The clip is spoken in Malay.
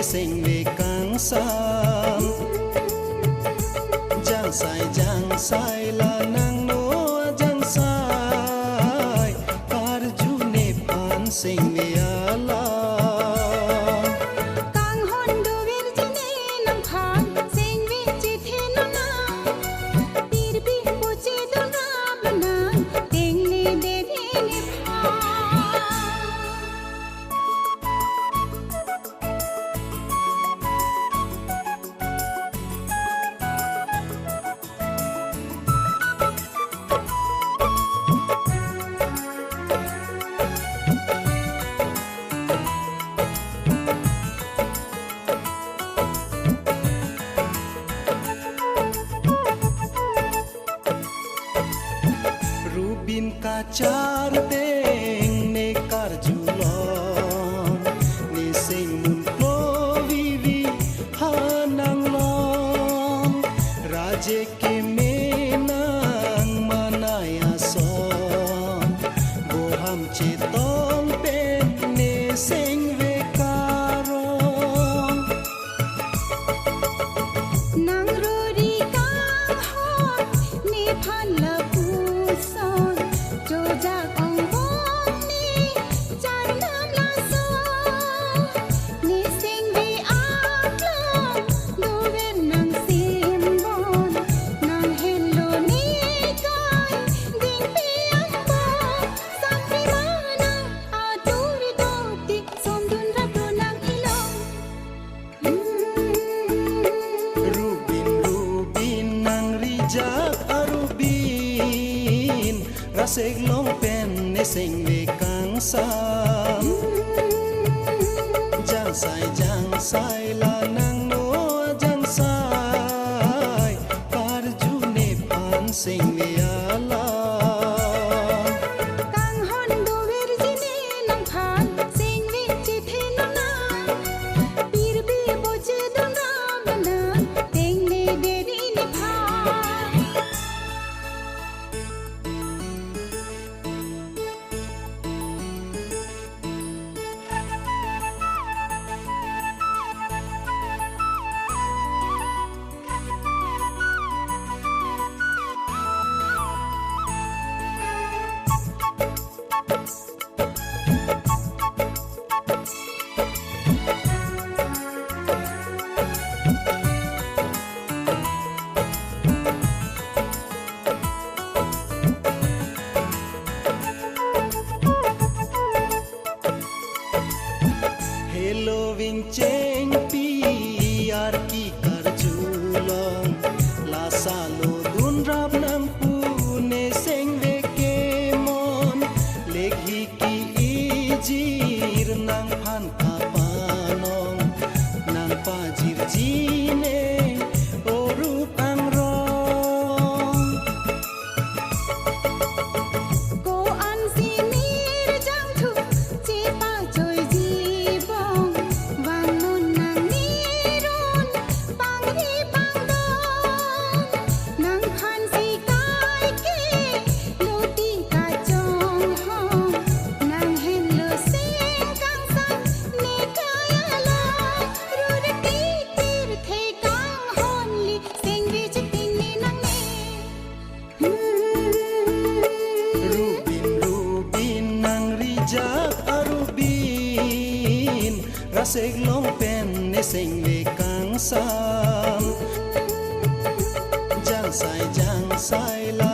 sing về càng sam jang sai la nang no jang sai par ju ne pan sing ve ala kang hon do vir jine nam khan sing ve chi the no na tir bi po che do ram na teng ne de ne pha Rubin kacar teng ne kar julon ne sing mun ko vivi hanang long raje ke menang manaya son boham chetong pen ne sing ve karong nang rori kang hon ne phan la son jo ja kong bom ni chan nam la son ni sing vi ak long do ven nang sim bon nang hello ni kai ding pi ang bo sam pi mana a duri do ti som dun ra do nang ilong Rubin nang rijak arubin rasig long pen ne sing ve kang sam jang sai la nang no jang sai par ju ne pan sing ve ala kang hon do vir jine nam khan sing vi chi the no na pir bi bo che do ram na teng ne de ni pha hello ving cheng pi ar ki kar julong la salo dun rap nang pu ne sing ve ke mon leghi ki ijir nang phan ka panong nang pa jir jine oru pang rong ko an si nir jang thu chi pa choi ji bong wang non nang ni ron pang hi pang dong nang khan si kai ke lo ti ka chong hong nang hen lo sing kang san ne kaya la ru de ti tir the kang hon li sing vi chi tin ni nang ne Rubin nang rijak arubin rasig long pen ne sing ve kang sam jang sai la